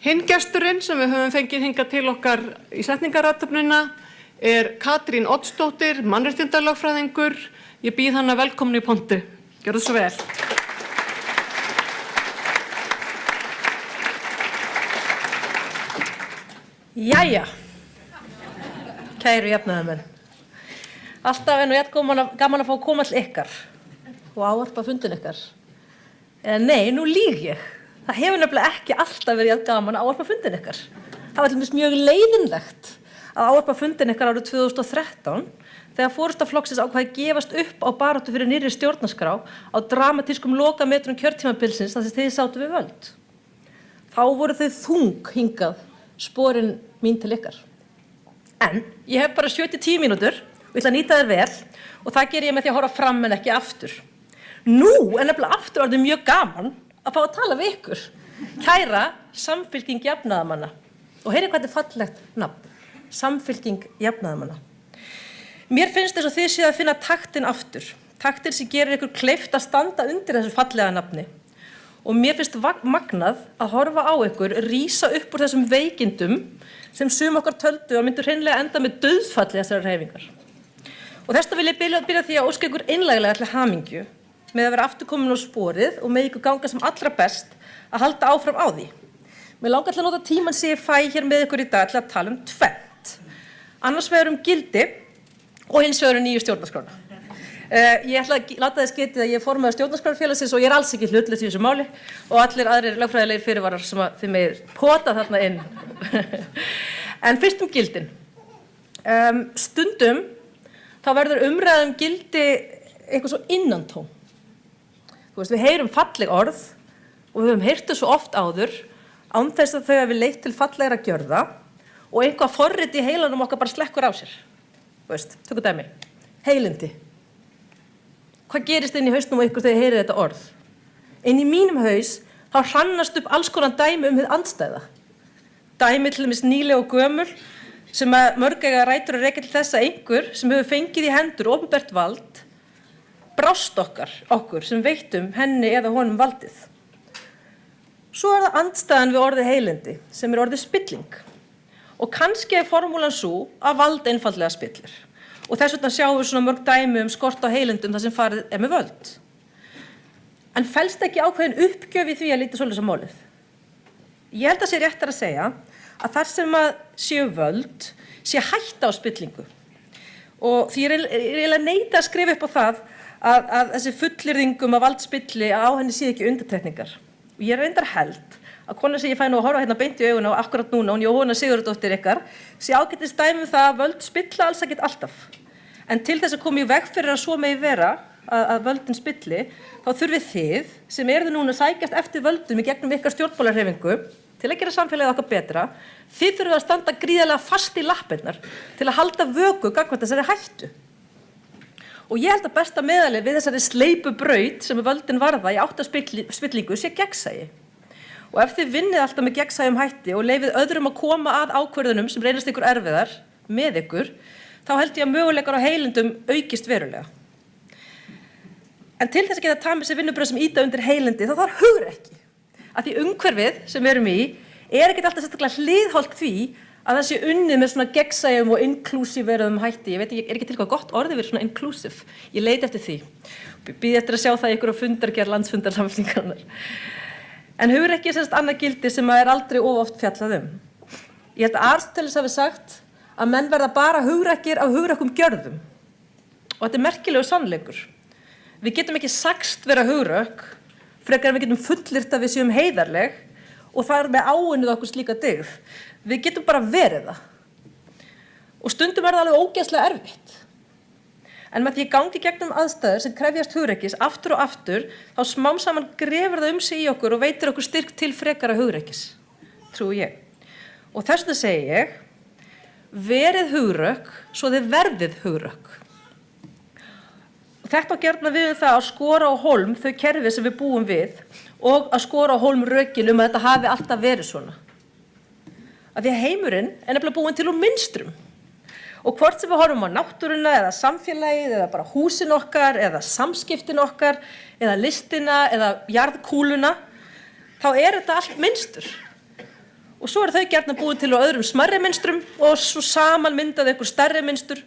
Hinn gesturinn sem við höfum fengið hingað til okkar í setningarathöfnina Katrín Oddsdóttir, mannréttindalögfræðingur. Ég býð hana velkomin í pontu. Gjörðu svo vel. Jæja, kæru jafnaðarmenn. Alltaf nú gaman að fá að koma til ykkar og ávarpa fundin ykkar. Nei, nú lýg ég. Það hefur nefnilega ekki alltaf verið gaman að ávarpa fundin ykkar. Það var til dæmis mjög leiðinlegt að ávarpa fundin ykkar árið 2013 þegar forystaflokksins ákvað að gefast upp á baráttu fyrir nýrri stjórnarskrá á dramatískum lokametrum kjörtímabilsins þar sem þið sátu við völd. Þá voru þau þung hingað sporin mín til ykkar. En ég hef bara 7-10 mínútur og ég ætla að nýta þér vel og það ger ég með því að horfa fram en ekki aftur. Nú nefnilega aftur orðið mjög gaman að fá að tala við ykkur. Kæra Samfylking jafnaðarmanna. Og heyrið hvað þetta er fallegt nafn. Samfylking jafnaðarmanna. Mér finnst þess að þið séu að finna taktinn aftur. Taktinn sem gerir ykkur kleift að standa undir þessu fallega nafni. Og mér finnst magnað að horfa á ykkur rísa upp úr þessum veikindum sem sum okkar töldu að myndu hreinlega enda með dauðfalli þessar hreyfingar. Og þess vil ég byrja því að óska ykkur einlæglega til hamingju með að vera aftur komin á sporið og með ykkur ganga sem allra best að halda áfram á því. Mér langar til að nota tímann sem ég fæ hér með ykkur í dag til að tala tvennt. Annars vegar gildi og hins vegar nýju stjórnarskrána. Ég ætla að láta þess getið að ég er formaður stjórnarskrárfélagsins og ég er alls ekki hlutlaus í þessu máli og allir aðrir lögfræðilegir fyrirvarar sem þið megið pota þarna inn. En fyrst gildin. Stundum þá verður umræðum gildi eitthvað svo innantóm. Þú veist, við heyrum falleg orð og við höfum heyrt þau svo oft áður án þess að þau hafi leitt til fallegra gjörða og eitthvað forrit í heilanum okkar bara slekkur á sér. Þú veist, tökum dæmi. Heilindi. Hvað gerist inn í hausnum á ykkur þegar þið heyrið þetta orð? Inn í mínum haus þá hrannast upp alls konar dæmi hið andstæða. Dæmi til dæmis nýleg og gömul sem að mörg eiga rætur að rekja til þess að einhver sem hefur fengið í hendur opinbert vald brást okkur sem veittum henni eða honum valdið. Svo það andstæðan við orðið heilindi sem orðið spilling. Og kannski formúlan sú að vald einfaldlega spillir. Og þess vegna sjáum við svona mörg dæmi skort á heilindum þar sem farið með völd. En felst ekki ákveðin uppgjöf í því að líta svoleiðis á málið? Ég held að sé réttar að segja að þar sem að séu völd sé hætta á spillingu. Og því ég er að neita að skrifa upp á það að þessi fullyrðingum að vald spilli á henni sé ekki undantekningar. Og ég reyndar held að konan sem ég fæ nú að horfa hérna beint í augun á akkurat núna, hún Jóhanna Sigurðardóttir ykkar, sé ágætis dæmi það að völd spilla alls ekkert alltaf. En til þess að koma í veg fyrir að svo megi vera að völdin spilli, þá þurfið þið, sem eruð núna sækjast eftir völdum í gegnum ykkar stjórnmálahreyfingu, til að gera samfélagið okkar betra, þið þurfið að standa gríðarlega fast í lappirnar til að halda vöku gagnvart þessari hættu. Og ég held að besta meðalið við þessari sleipu braut sem völdin varða í átt af spillingu sé gegnsæi. Og ef þið vinnið alltaf með gegnsæjum hætti og leyfið öðrum að koma að ákvörðunum sem reynast ykkur erfiðar með ykkur, þá held ég að möguleikar á heilindum aukist verulega. En til þess að geta tamið sér vinnubrögð sem ýta undir heilindi, þá þarf hugrekki. Að því umhverfið sem við erum í ekkert alltaf sérstaklega hliðhollt því að það sé unnið með svona gegnsæjum og inclusive hætti. Ég veit ekki til hvað gott orðið verið svona inclusive. Ég leiti eftir því. Bíð eftir að sjá það í ykkur á fundargerð landsfundar Samfylkingarinnar. En hugrekki er annað gildi sem aldrei of oft fjallað Ég held að Aristóteles hafi sagt að menn verða bara hugrekkir af hugrekkum gjörðum. Og þetta er merkilegur sannleikur. Við getum ekki sagst vera hugrökk, frekar en við getum fullyrt að við séum heiðarleg og það með áunnið okkur slíka dyggð. Við getum bara verið það. Og stundum það alveg ógeðslega erfitt. En með því gangi gegnum aðstæður sem krefjast hugrekkis aftur og aftur, þá smám saman grefur það sig í okkur og veitir okkur styrk til frekara hugrekkis, trúi ég. Og þess vegna segi ég, verið hugrökk svo þið verðið hugrökk. Og þetta á gjarnan við það að skora á hólm þau kerfi sem við búum við og að skora á hólm rökin að þetta hafi alltaf verið svona. Af því að heimurinn nefnilega búinn til úr mynstrum. Og hvort sem við horfum á náttúruna eða samfélagið eða bara húsin okkar eða samskiptin okkar eða listina eða jarðkúluna, þá þetta allt mynstur. og svo þau gjarnan búin til á öðrum smærri mynstrum og svo saman myndaði einhver stærri mynstur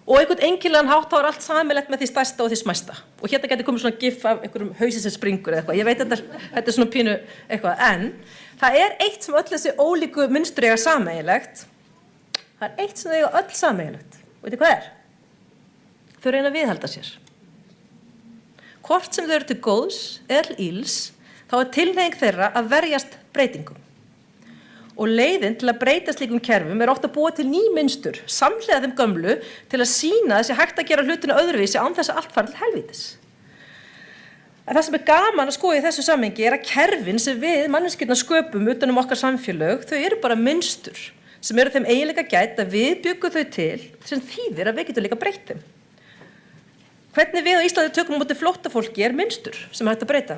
og einhvern einkennilegan hátt þá allt sameiginlegt með því stærsta og því smæsta. Og hérna gæti komið svona gif af einhverjum hausi sem springur eða eitthvað. Ég veit þetta svona pínu eitthvað, en það eitt sem öll þessi ólíku mynstur eiga sameiginlegt. Það eitt sem þau eiga öll sameiginlegt. Veitir hvað Þau reyna að viðhalda sér. Hvort sem þau eru til góðs eða til ills, þá tilhneiging þeirra að verjast breytingum. Og leiðin til að breyta slíkum kerfum ofta að búa til ný mynstur, samhliða þeim gömlu, til að sýna þessi hægt að gera hlutina öðruvísi án þess að allt fari til helvítis. En það sem gaman að skoða í þessu samhengi að kerfin sem við manneskjurnar sköpum utan okkar samfélög, þau eru bara mynstur sem eru þeim eiginleika gætt að við byggum þau til sem þýðir að við getum líka breytt þeim. Hvernig við á Íslandi tökum á móti flóttafólki mynstur sem hægt að breyta.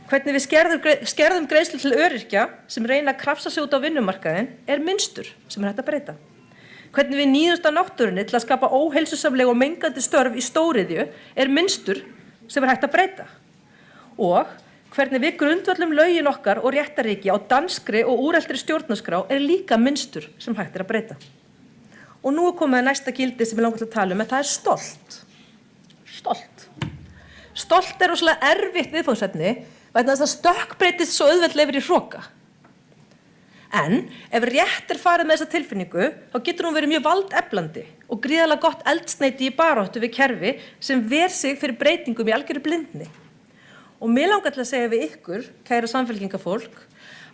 Hvernig við skerðum greiðslu til öryrkja sem reyna að krafsa sig út á vinnumarkaðinn mynstur sem hægt að breyta. Hvernig við níðumst á náttúrunni til að skapa óheilsusamleg og mengandi störf í stóriðju mynstur sem hægt að breyta. Og hvernig við grundvöllum lögin okkar og réttaríki á danskri og úreltri stjórnarskrá líka mynstur sem hægt að breyta. Og nú komið næsta gildi sem ég langar til að tala en það stolt. Stolt rosalega erfitt viðfangsefni vegna þess að stökkbreytist svo auðveldlega yfir í hroka. En ef rétt farið með þessa tilfinningu, þá getur hún verið mjög valdeflandi og gríðarlega gott eldsneyti í baráttu við kerfi sem ver sig fyrir breytingum í algjöru blindni. Og mig langar til að segja við ykkur, kæra samfélkingafólk,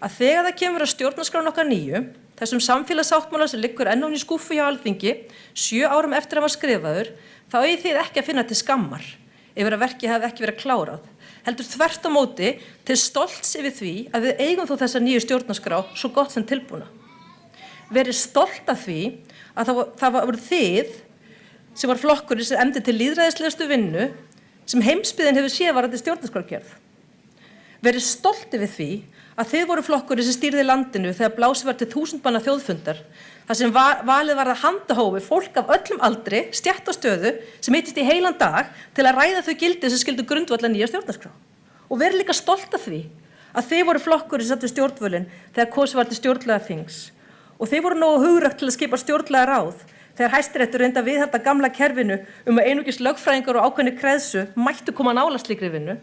að þegar það kemur að stjórnarskráin okkar nýju, þessum samfélagssáttmála sem liggur enn ofan í skúffu hjá Alþingi, 7 árum eftir að var skrifaður, þá eigið þið ekki að finna til skammar yfir að verkið hafi ekki verið klárað. Heldur þvert á móti til stolts yfir því að við eigum þó þessa nýju stjórnarskrá svo gott sem tilbúna. Verið stolt af því að það voru þið sem var flokkurinn sem efndi til lýðræðislegustu vinnu sem heimsbyggðin hefur séð varðandi stjórnarskrárgerð. Verið stolt yfir því að þið voru flokkurinn sem stýrði landinu þegar blásið var til 1000 manna þjóðfundar, þar sem valið var að handahófi fólk af öllum aldri, stétt og stöðu, sem hittist í heilan dag til að ræða þau gildi sem skyldu grundvalla nýja stjórnarskrá. Og verið líka stolt af því að þið voru flokkurinn sem satt við stjórnvölinn þegar kosið var til stjórnlagaþings. Og þið voru nógu hugrögt til að skipa stjórnlagaráð þegar Hæstiréttur reyndi að viðhalda gamla kerfinu að einungis lögfræðingar og ákveðni kreðsu mættu koma nálægt slíkri vinnu.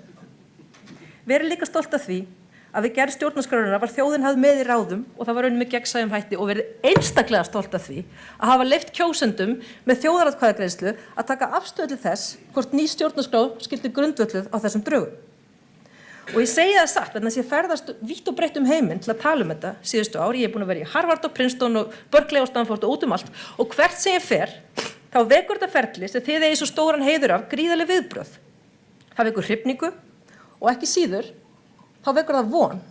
Verið líka stolt af því að við gerð stjórnarskrárinnar var þjóðin hafði með í ráðum og það var unnið með gegnsæjum hætti og verið einstaklega stolt af því að hafa leyft kjósendum með þjóðaratkvæðagreiðslu að taka afstöðu til þess hvort ný stjórnarskrá skyldi grundvölluð á þessum drögum. Og ég segi það satt, vegna þess að ég ferðast vítt og breytt heiminn til að tala þetta síðustu ár. Ég búin að vera í Harvard og Princeton og Berkeley og Stanford og út allt og hvert sem ég fer, þá vekur þetta ferli sem þið eigið svo stóran heiður af gríðarleg viðbrögð. Það vekur hrifningu og ekki síður þá vekur það von.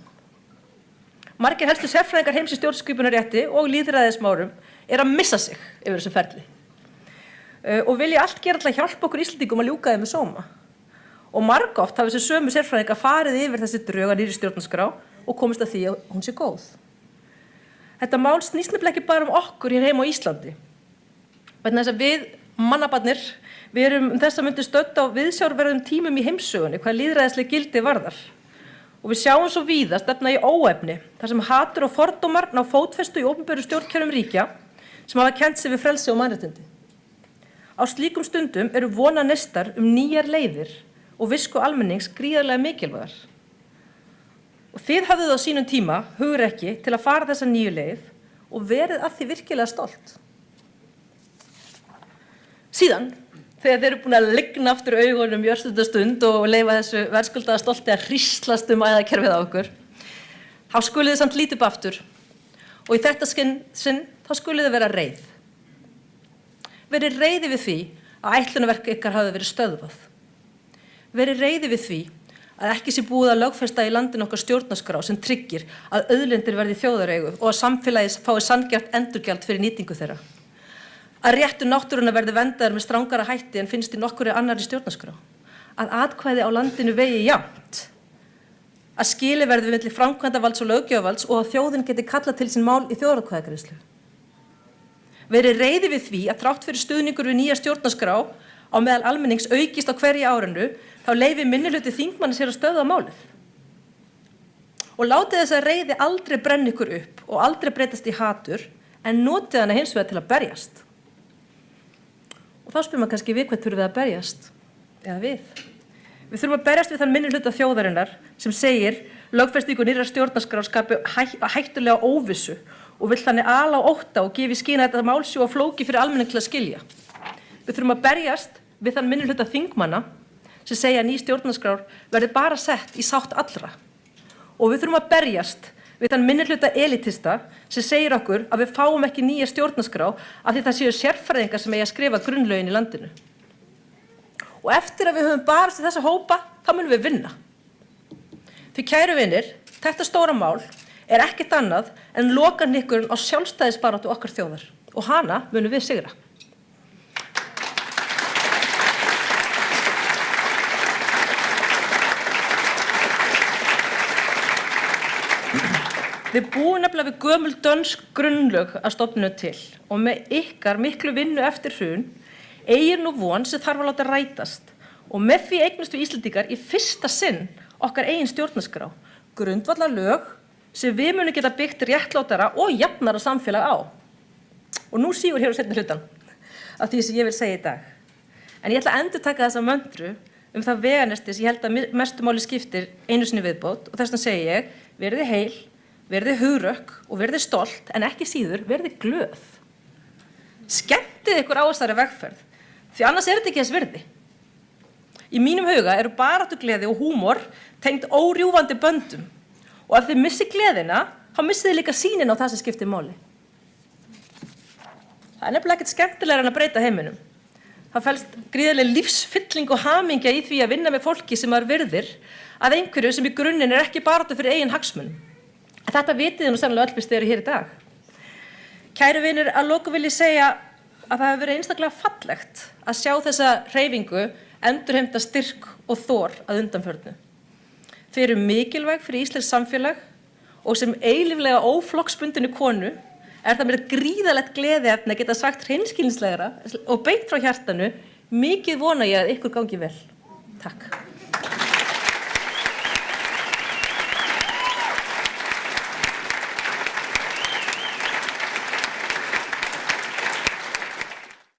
Margir helstu sérfræðingar heims í stjórnskipunarrétti og lýðræðismálum að missa sig yfir þessu ferli. Og vilja allt gera til að hjálpa okkur Íslendingum að ljúka þeim með sóma. Og margoft hafa þessi sömu sérfræðingar farið yfir þessi drög að nýrri stjórnarskrá og komist að því að hún sé góð. Þetta mál snýst nefnilega ekki bara okkur hér heima á Íslandi. Vegna þess að við mannabarnir, við erum þess að myndi stödd á viðsjárverðum tímum í heimssögunni hvað lýðræðisleg gildi varðar. Og við sjáum svo víða stefna í óefni, þar sem hatur og fordómar ná fótfestu í opinberu stjórnkerfum ríkja sem hafa kennt sig við frelsi og mannréttindi. Á slíkum stundum eru vonanestar nýjar leiðir og visku almennings gríðarlega mikilvægar. Og þið hafðuð á sínum tíma hugrekki til að fara þessa nýju leið og verið að því virkilega stolt. Síðan, þegar þeir eru búin að ligna aftur augunum í örstundastund og leyfa þessu verðskuldaða stolti að hríslast æðakerfið á okkur, þá skuluð þið samt lítið upp aftur og í þetta sinn þá skuluð þið vera reið. Verið reiði við því að ætlunarverk ykkar hafi verið stöðvað. Verið reiði við því að ekki sé búið að lögfesta í landinu okkar stjórnarskrá sem tryggir að auðlindir verði þjóðareigu og að samfélagið fái sanngjarnt endurgjald fyrir nýtingu þeirra. Að réttur náttúrunnar verði verndaður með strangara hætti en finnst í nokkurri annarri stjórnarskrá. Að atkvæði á landinu vegi jafnt. Að skilið verði milli framkvæmdavalds og löggjafarvalds og að þjóðin geti kallað til sín mál í þjóðaratkvæðagreiðslu. Verið reiði við því að þrátt fyrir stuðningur við nýja stjórnarskrá á meðal almennings aukist á hverju árinu, þá leyfi minnihluti þingmanni sér að stöðva málið. og látið þessa reiði aldrei brenna ykkur upp og aldrei breytast í hatur, en notið hana hins vegar til að berjast. Og þá spyr maður kannski við hvað þurfum við að berjast, eða við. Við þurfum að berjast við þann minnihluta þjóðarinnar sem segir lögfestingu nýrrar stjórnarskrár skapi hættulega óvissu og vill þannig ala á ótta og gefi skyn að þetta mál sé of flókið fyrir almenning til að skilja. Við þurfum að berjast við þann minnihluta þingmanna sem segja að ný stjórnarskrár verði bara sett í sátt allra. Og við þurfum að berjast við þann minnihluta elitista sem segir okkur að við fáum ekki nýja stjórnarskrá af því það séu sérfræðingar sem eigi að skrifa grunnlögin í landinu. Og eftir að við höfum barist í þessa hópa, þá munum við vinna. Því kæru vinir, þetta stóra mál er ekkert annað en lokahnykkurinn á sjálfstæðisbaráttu okkar þjóðar og hana munum við sigra. Við búum nefnilega við gömul dönsk grunnlög að stofninu til og með ykkar miklu vinnu eftir hrun eigir nú von sem þarf að láta rætast og með því eignumst við Íslendingar í fyrsta sinn okkar eigin stjórnarskrá, grundvallarlög sem við munum geta byggt réttlátara og jafnara samfélag á. Og nú sígur hér á seinni hlutan af því sem ég vil segja í dag. En ég ætla að endurtaka þessa möntru það veganesti sem ég held að mestu máli skiptir einu sinni viðbót og þess vegna segi ég, verið heil, verið hugrökk og verið stolt en ekki síður verið glöð. Skemmtið ykkur á þessari vegferð, því annars er þetta ekki þess virði. Í mínum huga eru baráttugleði og húmor tengd órjúfandi böndum og ef þið missið gleðina, þá missið þið líka sýnin á það sem skiptir máli. Það er nefnilega ekkert skemmtilegra en að breyta heiminum. Það felst gríðarleg lífsfylling og hamingja í því að vinna með fólki sem maður virðir að einhverju sem í grunninn er ekki baráttu fyrir eigin hagsmunum. Þetta vitið nú sannlega öll fyrst þeir eru hér í dag. Kæru vinir, að lokum vil ég segja að það hefur verið einstaklega fallegt að sjá þessa hreyfingu endurheimta styrk og þor að undanförnu. Þau eru mikilvæg fyrir íslenskt samfélag og sem eilíflega óflokksbundinni konu er það mér gríðalegt gleðiefni að geta sagt hreinskilnislegra og beint frá hjartanu, mikið vona ég að ykkur gangi vel. Takk.